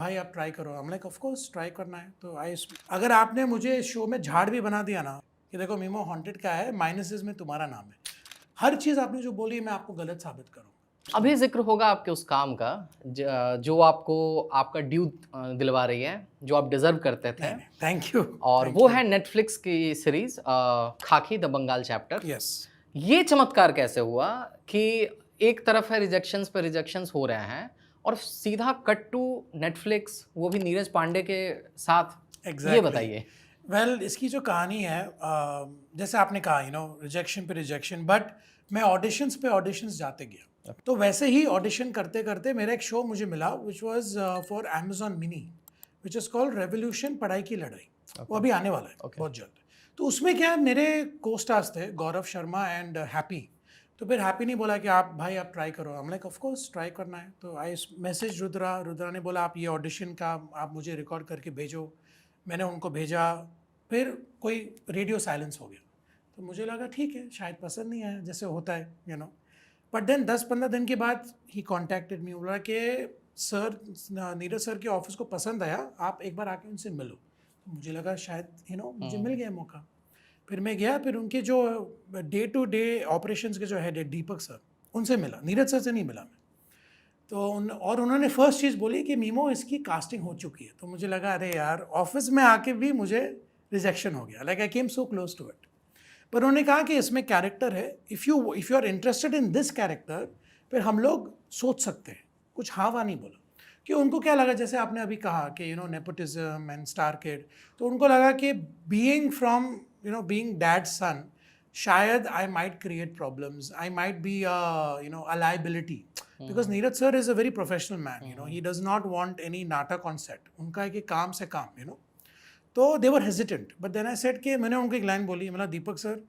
भाई आप ट्राई करो। I'm like, of course try करना है। तो अगर आपने मुझे इस शो में झाड़ भी बना दिया ना कि देखो मीमो हॉन्टेड क्या है, माइनसेस में तुम्हारा नाम है, हर चीज़ आपने जो बोली मैं आपको गलत साबित करूँगा। अभी ज़िक्र होगा आपके उस काम का जो आपको आपका ड्यू दिलवा रही है, जो आप डिज़र्व करते थे। Thank you. और वो है नेटफ्लिक्स की सीरीज़ खाकी द बंगाल चैप्टर। यस। ये चमत्कार कैसे हुआ कि एक तरफ है रिजेक्शंस पे रिजेक्शंस हो रहे हैं और सीधा कट टू नेटफ्लिक्स, वो भी नीरज पांडे के साथ। ये बताइए। वेल इसकी जो कहानी है, जैसे आपने कहा रिजेक्शन पे रिजेक्शन, बट मैं ऑडिशंस पे ऑडिशंस जाते गया। तो वैसे ही ऑडिशन करते करते मेरा एक शो मुझे मिला which was for Amazon mini, which is called revolution पढ़ाई की लड़ाई। वो अभी आने वाला है बहुत जल्द। तो उसमें क्या है, मेरे को स्टार्स थे गौरव शर्मा एंड हैप्पी। तो फिर हैप्पी ने बोला कि आप भाई आप ट्राई करो। I'm like, of course try करना है। तो आई मैसेज रुद्रा ने बोला आप ये ऑडिशन का आप मुझे रिकॉर्ड करके भेजो। मैंने उनको भेजा, फिर कोई रेडियो साइलेंस हो गया। तो मुझे लगा ठीक है शायद पसंद नहीं आया, जैसे होता है बट देन 10-15 दिन के बाद ही कॉन्टैक्टेड मी, बोला कि सर नीरज सर के ऑफिस को पसंद आया, आप एक बार आके उनसे मिलो। तो मुझे लगा शायद मुझे मिल गया मौका। फिर मैं गया, फिर उनके जो डे टू डे ऑपरेशंस के जो हेड है दीपक सर, उनसे मिला, नीरज सर से नहीं मिला मैं। तो और उन्होंने फर्स्ट चीज़ बोली कि मीमो इसकी कास्टिंग हो चुकी है। तो मुझे लगा अरे यार, ऑफिस में आके भी मुझे रिजेक्शन हो गया। Like I came so close to it. पर उन्होंने कहा कि इसमें कैरेक्टर है, if you are interested in this character, फिर हम लोग सोच सकते हैं। कुछ हाँ वा नहीं बोला कि उनको क्या लगा, जैसे आपने अभी कहा कि नेपोटिज्म एंड स्टार किड, तो उनको लगा कि being from being dad's son, शायद I might create problems, I might be a liability, because Neeraj sir is a very professional man, he does not want any नाटक ऑन सेट। उनका है कि काम से काम तो they were hesitant. But then I said कि मैंने उनको एक लाइन बोली, मतलब दीपक सर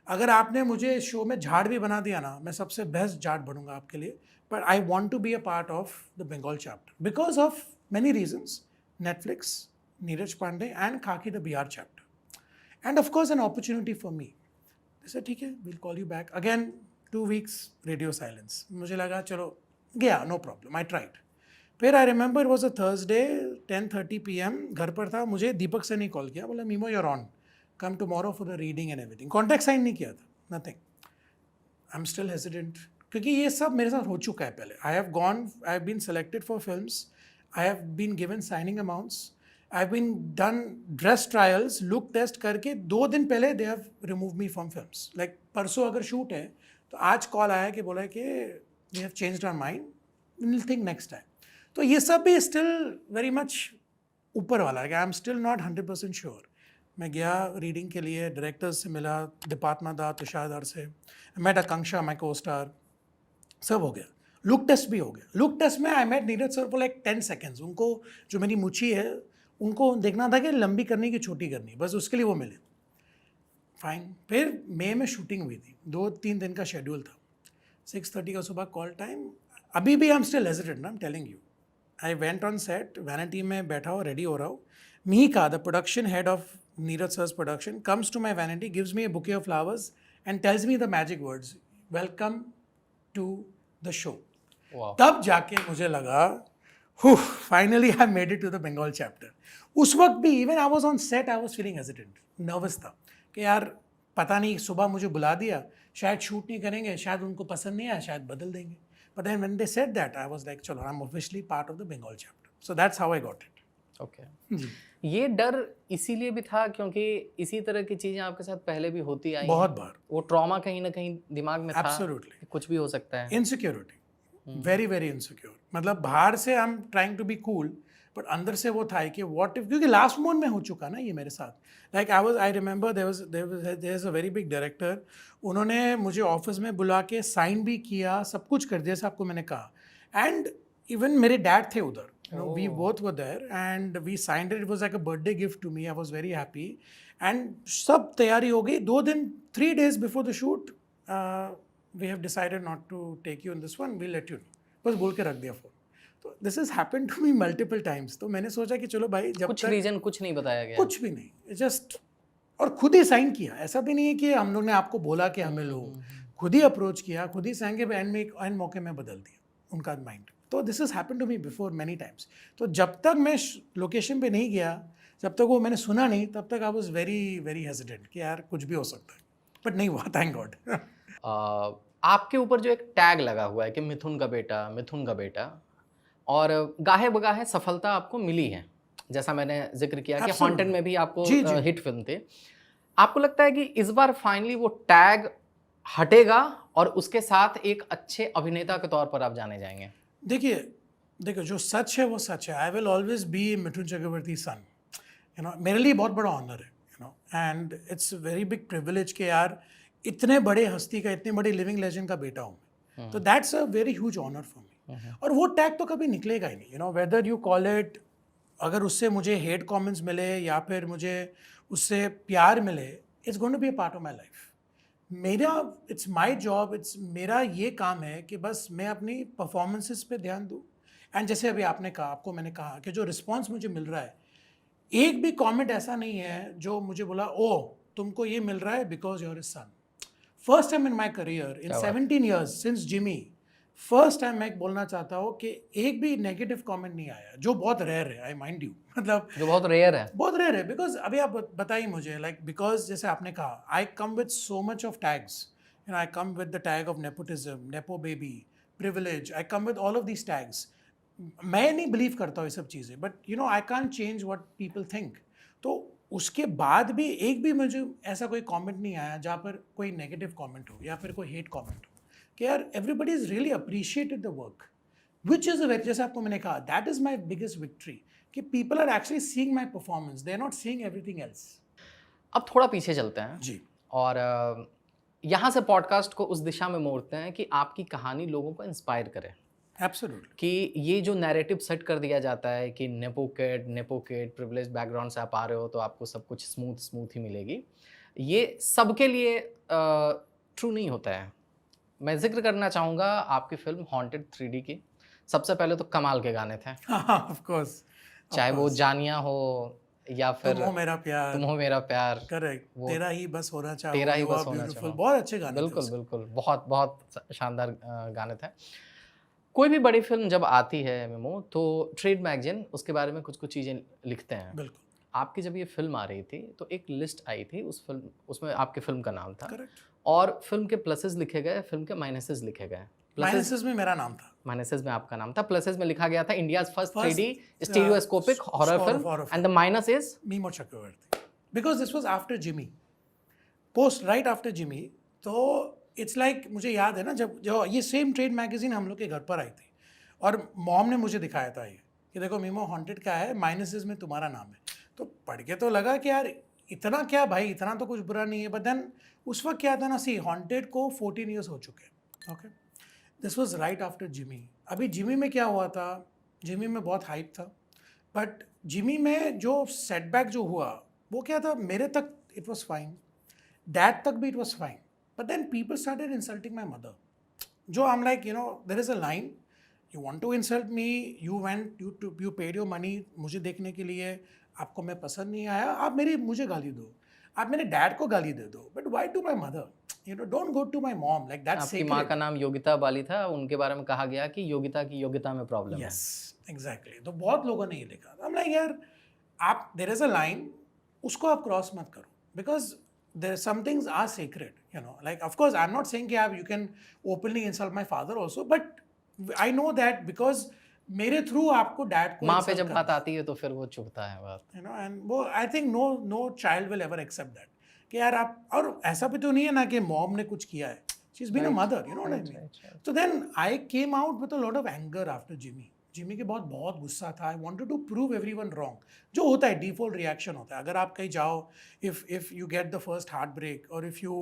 अगर आपने मुझे इस शो में झाड़ भी बना दिया ना, मैं सबसे बेस्ट झाड़ बनूंगा आपके लिए, but I want to be a part of the Bengal chapter because of many reasons, Netflix, Neeraj Pandey and Khakee the Bihar chapter, and of course an opportunity for me. जैसे ठीक है, will call you back again. 2 weeks radio silence. मुझे लगा चलो गया, no problem, I tried. फिर I remember it was a Thursday, 10:30 PM, घर पर था। मुझे दीपक से नहीं कॉल किया, बोला Mimoh you're on, come tomorrow for the reading and everything. Contract sign नहीं किया था, nothing. I am still hesitant, क्योंकि ये सब मेरे साथ हो चुका है पहले। I have been selected for films, I have been given signing amounts, I have been done dress trials, look test करके 2 दिन पहले they have remove me from films. Like परसों अगर शूट है तो आज कॉल आया कि बोला कि we have changed our mind, will think next time. तो ये सब भी स्टिल वेरी मच ऊपर वाला है, आई एम स्टिल नॉट 100% श्योर। मैं गया रीडिंग के लिए, डायरेक्टर्स से मिला, दीपात्मा दा, तुषार दार से, मेट आकांक्षा माई को स्टार, सब हो गया। लुक टेस्ट भी हो गया। लुक टेस्ट में I met Neeraj sir for like 10 seconds। उनको जो मेरी मुछी है उनको देखना था कि लंबी करनी कि छोटी करनी, बस उसके लिए वो मिले। फाइन। फिर मई में शूटिंग हुई थी, 2-3 दिन का शेड्यूल था। 6:30 का सुबह कॉल टाइम। अभी भी आई am still hesitant, I am telling you. I went on set, vanity में बैठा हो, रेडी हो रहा हूँ। Mihika, the production head of Neeraj sir's production, comes to my vanity, gives me a bouquet of flowers and tells me the magic words, welcome to the show. Wow. तब जाके मुझे लगा finally I made it to the Bengal chapter. उस वक्त भी even I was on set, I was feeling hesitant, nervous था कि यार पता नहीं, सुबह मुझे बुला दिया, शायद शूट नहीं करेंगे, शायद उनको पसंद नहीं आया, शायद बदल देंगे। But then when they said that, I was like चलो, I am officially part of the Bengal chapter. So that's how I got it. Okay. ये डर इसीलिए भी था क्योंकि इसी तरह की चीजें आपके साथ पहले भी होती आई बहुत हैं? बार। वो ट्रॉमा कहीं ना कहीं दिमाग में था? Absolutely. कुछ भी हो सकता है। Insecurity, very very insecure. मतलब बाहर से I am trying to be cool, but अंदर से वो था कि व्हाट इफ, क्योंकि लास्ट मोमेंट में हो चुका ना ये मेरे साथ। Like I remember there is a very big director, उन्होंने मुझे ऑफिस में बुला के साइन भी किया, सब कुछ कर दिया, जैसे आपको मैंने कहा। एंड इवन मेरे डैड थे उधर, we both were there and we signed it. It was like a birthday gift to me. I was very happy and सब तैयारी हो गई। 2 दिन, 3 days before the shoot, we have decided not to take you in this one, we'll let you know, बस बोल के रख दिया फोन। तो this has happened to me multiple times। तो मैंने सोचा कि चलो भाई, जब कुछ तक रीजन कुछ नहीं बताया गया? कुछ भी नहीं, जस्ट, और खुद ही साइन किया। ऐसा भी नहीं है कि हम लोग ने आपको बोला कि हमें लो, खुद ही अप्रोच किया, खुद ही साइन के एंड में एंड मौके में बदल दिया उनका माइंड। तो this is happen to me before many times. तो जब तक मैं लोकेशन पे नहीं गया, जब तक वो मैंने सुना नहीं, तब तक I was very very hesitant कि यार कुछ भी हो सकता है, बट नहीं हुआ, थैंक गॉड. आपके ऊपर जो एक टैग लगा हुआ है कि मिथुन का बेटा, मिथुन का बेटा, और गाहे बगाहे सफलता आपको मिली है, जैसा मैंने जिक्र किया कि Absolutely. हॉन्टेड में भी आपको जी, जी. हिट फिल्म थे. आपको लगता है कि इस बार फाइनली वो टैग हटेगा और उसके साथ एक अच्छे अभिनेता के तौर पर आप जाने जाएंगे? देखिए देखो, जो सच है वो सच है. I will always be Mithun Chakraborty सन. मेरे लिए बहुत बड़ा ऑनर है, and it's very big privilege के यार इतने बड़े हस्ती का, इतने बड़े लिविंग लेजेंड का बेटा हूँ मैं. तो that's a very huge honour for me. और वो टैग तो कभी निकलेगा ही नहीं, वेदर यू कॉल इट, अगर उससे मुझे हेट कमेंट्स मिले या फिर मुझे उससे प्यार मिले, it's going to be a part of my life. मेरा इट्स माई जॉब, इट्स मेरा ये काम है कि बस मैं अपनी परफॉर्मेंसेस पे ध्यान दूँ. एंड जैसे अभी आपने कहा, आपको मैंने कहा कि जो रिस्पॉन्स मुझे मिल रहा है, एक भी कमेंट ऐसा नहीं है जो मुझे बोला ओ तुमको ये मिल रहा है because your son. First time in my career in 17 years since Jimmy, first time मैं बोलना चाहता हूँ कि एक भी नेगेटिव कमेंट नहीं आया, जो बहुत रेयर है, आई माइंड यू. मतलब जो बहुत रेयर है. बहुत रेयर है, बिकॉज अभी आप बताइए मुझे, लाइक बिकॉज जैसे आपने कहा, I come with so much of tags. I come with the tag of nepotism, nepo baby, privilege. I come with all of these tags. मैं नहीं बिलीव करता हूँ ये सब चीज़ें, but I can't change what people think. तो उसके बाद भी एक भी मुझे ऐसा कोई कमेंट नहीं आया जहाँ पर कोई नेगेटिव कमेंट हो या फिर कोई हेट कमेंट हो, कि यार everybody is really appreciated the work, which is a very, जैसे आपको मैंने कहा, that is my biggest victory, कि people are actually seeing my performance, they are not seeing everything else. अब थोड़ा पीछे चलते हैं जी. और यहाँ से पॉडकास्ट को उस दिशा में मोड़ते हैं कि आपकी कहानी लोगों को इंस्पायर करे. एब्सोल्युटली. कि ये जो नैरेटिव सेट कर दिया जाता है कि नेपो किड प्रिविलेज बैकग्राउंड से आप आ रहे हो तो आपको सब कुछ स्मूथ ही मिलेगी, ये सबके लिए ट्रू नहीं होता है. मैं जिक्र करना चाहूँगा आपकी फिल्म हॉन्टेड 3D की. सबसे पहले तो कमाल के गाने थे, ऑफ कोर्स. चाहे वो जानिया हो या फिर तुम हो मेरा प्यार. तुम हो मेरा प्यार. करेक्ट. वो तेरा ही बस होना चाहो, तेरा ही you बस are होना beautiful. चाहो. बहुत अच्छे गाने थे बिल्कुल उसके. बिल्कुल, बहुत बहुत शानदार गाने थे. कोई भी बड़ी फिल्म जब आती है मेमो, तो ट्रेड मैगजीन उसके बारे में कुछ कुछ चीज़ें लिखते हैं. बिल्कुल. आपकी जब ये फिल्म आ रही थी तो एक लिस्ट आई थी उस फिल्म, उसमें आपकी फिल्म का नाम था. करेक्ट. और फिल्म के प्लसेस लिखे गए, फिल्म के माइनसेस लिखे गए. माइनसेस में मेरा नाम था. माइनसेस में आपका नाम था, प्लसेस में लिखा गया था India's first 3D First, stereoscopic horror horror film, film. And the minus is Mimoh Chakraborty. Because this was after Jimmy, post right after Jimmy. तो इट्स लाइक मुझे याद है ना, जब जो ये सेम ट्रेड मैगजीन हम लोग के घर पर आई थी और मॉम ने मुझे दिखाया था ये कि देखो मीमो हॉन्टेड का है, माइनसेस में तुम्हारा नाम है. तो पढ़ के तो लगा कि यार इतना क्या भाई, इतना तो कुछ बुरा नहीं है. बट देन उस वक्त क्या था ना, सी हॉन्टेड को 14 ईयर्स हो चुके हैं. Okay. This was right after Jimmy. अभी जिमी में क्या हुआ था, जिमी में बहुत हाइप था, बट जिमी में जो सेटबैक जो हुआ वो क्या था, मेरे तक इट वॉज फाइन, डैड तक भी it was fine, but then people started insulting my mother. जो I am like, there is a line, you want to insult me, you paid your money मुझे देखने के लिए, आपको मैं पसंद नहीं आया, आप मुझे गाली दो, आप मेरे डैड को गाली दे दो, but why to my mother, don't go to my mom like that. आपकी माँ का नाम योगिता बाली था, उनके बारे में कहा गया कि योगिता की योग्यता में प्रॉब्लम है. Yes exactly. तो बहुत लोगों ने ये लिखा. हम लाइक यार, आप देयर इज अ लाइन, उसको आप क्रॉस मत करो, because there some things are sacred, like of course I'm not saying कि आप you can openly insult my father also, but I know that because मेरे थ्रू आपको डैड को माँ पे insult जब करना बात आती है तो फिर वो चुभता है बात. and वो I think no child will ever accept that कि यार आप, और ऐसा भी तो नहीं है ना कि मॉम ने कुछ किया है, she's been a mother, you know what I mean. So then I came out with a lot of anger after Jimmy के बहुत गुस्सा था. I wanted to prove everyone wrong, जो होता है डिफॉल्ट रिएक्शन होता है. अगर आप कहीं जाओ, if you get the first heart break, और if you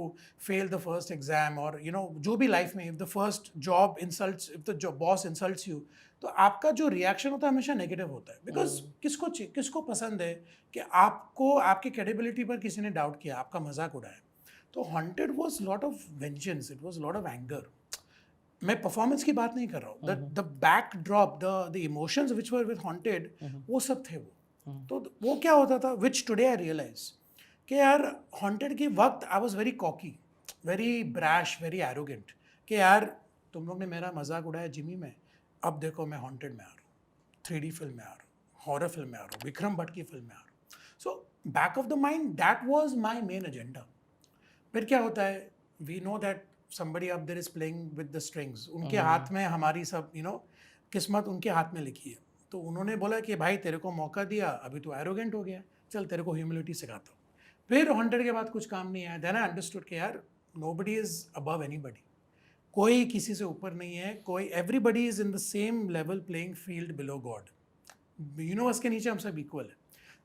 fail the first exam, और जो भी लाइफ में, if the first job insults, if the boss insults you, तो आपका जो रिएक्शन होता है हमेशा नेगेटिव होता है. बिकॉज किसको पसंद है कि आपको आपकी क्रेडिबिलिटी पर किसी ने डाउट किया, आपका मजाक उड़ाया. तो haunted was lot of vengeance, it was lot of anger. मैं परफॉर्मेंस की बात नहीं कर रहा हूँ, the back drop, the emotions which were with haunted, वो सब थे वो. तो वो क्या होता था, विच टुडे आई रियलाइज कि यार हॉन्टेड के वक्त I was very cocky, very brash, very arrogant, कि यार तुम लोग ने मेरा मजाक उड़ाया जिमी में, अब देखो मैं हॉन्टेड में आ रहा हूँ, 3D फिल्म में आ रहा हूँ, हॉरर फिल्म में आ रहा हूँ, विक्रम भट्ट की फिल्म में आ रहा हूँ. So back of the mind that was my main agenda. फिर क्या होता है, we know that somebody up there is playing with the strings. उनके हाथ में हमारी सब किस्मत उनके हाथ में लिखी है. तो उन्होंने बोला कि भाई तेरे को मौका दिया, अभी तो एरोगेंट हो गया, चल तेरे को ह्यूमिलिटी सिखाता हूँ. फिर हॉन्टेड के बाद कुछ काम नहीं आया. देन आई अंडरस्टूड कि यार नोबडी इज अबव एनीबडी. कोई किसी से ऊपर नहीं है, कोई everybody is in the same level playing field below God. Universe के नीचे हम सब इक्वल है.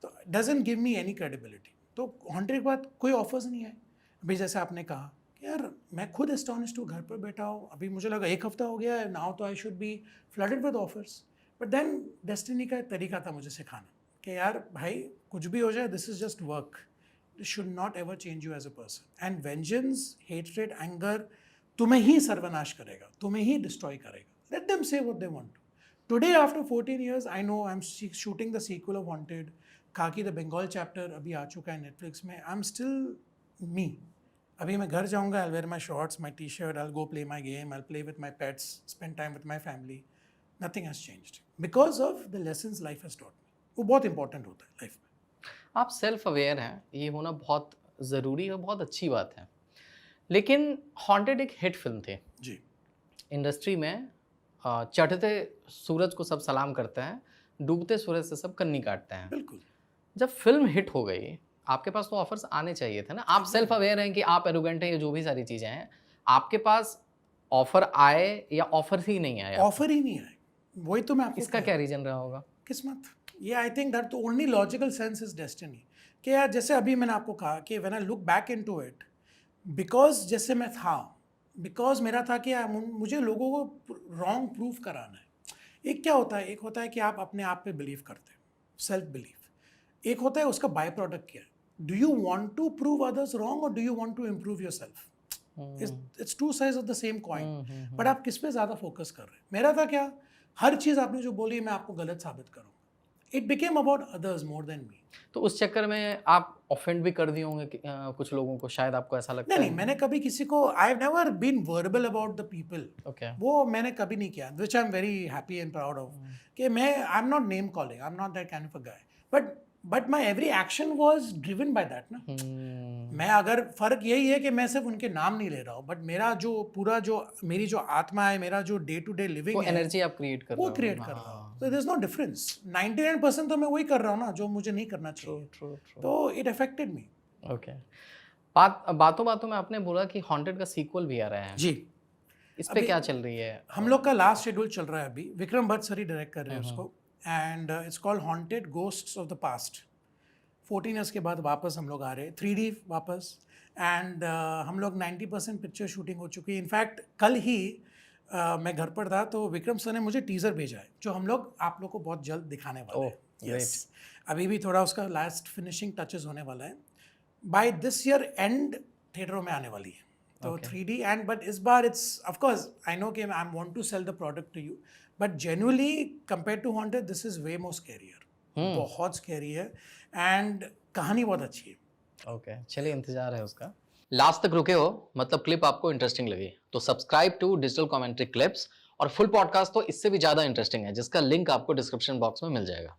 तो doesn't give me any credibility. तो हॉन्टेड के बाद कोई ऑफर्स नहीं आए. अभी जैसे आपने कहा कि यार मैं खुद एस्टॉनिश्ड हूँ, घर पर बैठा हूँ, अभी मुझे लगा 1 हफ्ता हो गया है, नाउ तो I should be flooded with offers. But then destiny का एक तरीका था मुझे सिखाना कि यार भाई कुछ भी हो जाए, this is just work. This should not ever change you as a person. And vengeance, hatred, anger तुम्हें ही सर्वनाश करेगा, तुम्हें ही डिस्ट्रॉय करेगा. Let them say what they want to. Today after 14 years I know I am shooting the sequel of Wanted. Khakee the Bengal chapter अभी आ चुका है नेटफ्लिक्स में. I am still me. अभी मैं घर जाऊंगा, I'll wear my shorts, my t-shirt, I'll go play my game, I'll play with my pets, spend time with my family. Nothing has changed because of the lessons life has taught me. वो बहुत important होता है life में. आप self aware हैं, ये होना बहुत ज़रूरी और बहुत अच्छी बात है. लेकिन हॉन्टेड एक हिट फिल्म थी जी. इंडस्ट्री में. चढ़ते सूरज को सब सलाम करते हैं, डूबते सूरज से सब कन्नी काटते हैं. बिल्कुल. जब फिल्म हिट हो गई, आपके पास तो ऑफर्स आने चाहिए थे ना. आप सेल्फ अवेयर हैं कि आप एरोगेंट हैं, ये जो भी सारी चीज़ें हैं. आपके पास ऑफर आए या ऑफर ही नहीं आया? ऑफर ही नहीं आए. वही तो मैं आपको इसका क्या रीजन रहा होगा? किस्मत. ये I think that the only logical sense is destiny. कि यार जैसे अभी मैंने आपको कहा कि when I look back into it, because जैसे मैं था, बिकॉज मेरा था कि मुझे लोगों को रॉन्ग प्रूफ कराना है. एक क्या होता है, एक होता है कि आप अपने आप पे बिलीव करते हैं, सेल्फ बिलीफ. एक होता है उसका बाय प्रोडक्ट क्या है. Do you want to prove others wrong और do you want to improve yourself? It's two sides of the same coin. But आप किस पे ज़्यादा फोकस कर रहे हैं? मेरा था क्या, हर चीज़ आपने जो बोली मैं आपको गलत साबित करूँगा. It became about others more than me. तो उस चक्कर में आप ऑफेंड भी कर दिए होंगे कुछ लोगों को, शायद आपको ऐसा लगता है? नहीं, मैंने कभी किसी को, I have never been verbal about the people. Okay. वो मैंने कभी नहीं किया, which I am very happy and proud of. कि मैं, I am not name calling, I am not that kind of a guy. But my every action was driven by that ना. मैं अगर फर्क यही है कि मैं सिर्फ उनके नाम नहीं ले रहा हूँ, बट मेरा जो पूरा जो मेरी जो आत्मा है, मेरा जो डे टू डे लिविंग है, एनर्जी आप क्रिएट कर रहे हो, वो क्रिएट कर रहा हूँ. तो देयर इज नो डिफरेंस. 99% तो मैं वही कर रहा हूँ ना जो मुझे नहीं करना चाहिए. तो इट अफेक्टेड मी. ओके. बातों बातों में आपने बोला कि हॉन्टेड का सीक्वल भी आ रहा है जी. इस पे क्या चल रही है? हम लोग का लास्ट शेड्यूल चल रहा है अभी. विक्रम भट्ट सर ही डायरेक्ट कर रहे हैं उसको. And it's called haunted ghosts of the past. 14 years के बाद वापस हम लोग आ रहे हैं, 3D वापस. एंड हम लोग 90% पिक्चर शूटिंग हो चुकी है. इनफैक्ट कल ही मैं घर पर था तो विक्रम सर ने मुझे टीज़र भेजा है जो हम लोग आप लोग को बहुत जल्द दिखाने वाले हैं. यस. अभी भी थोड़ा उसका लास्ट फिनिशिंग टचेस होने वाला है. बाय दिस ईयर एंड थिएटरों में आने वाली है. तो 3D एंड बट इस बार it's of course I know कि I want to sell the product to you, but genuinely compare to Haunted this is way more scarier. बहुत स्कैरी है एंड कहानी बहुत अच्छी है. ओके, चलिए इंतजार है उसका. लास्ट तक रुके हो, मतलब क्लिप आपको इंटरेस्टिंग लगी, तो subscribe to digital commentary clips. और फुल पॉडकास्ट तो इससे भी ज़्यादा इंटरेस्टिंग है, जिसका लिंक आपको डिस्क्रिप्शन बॉक्स में मिल जाएगा.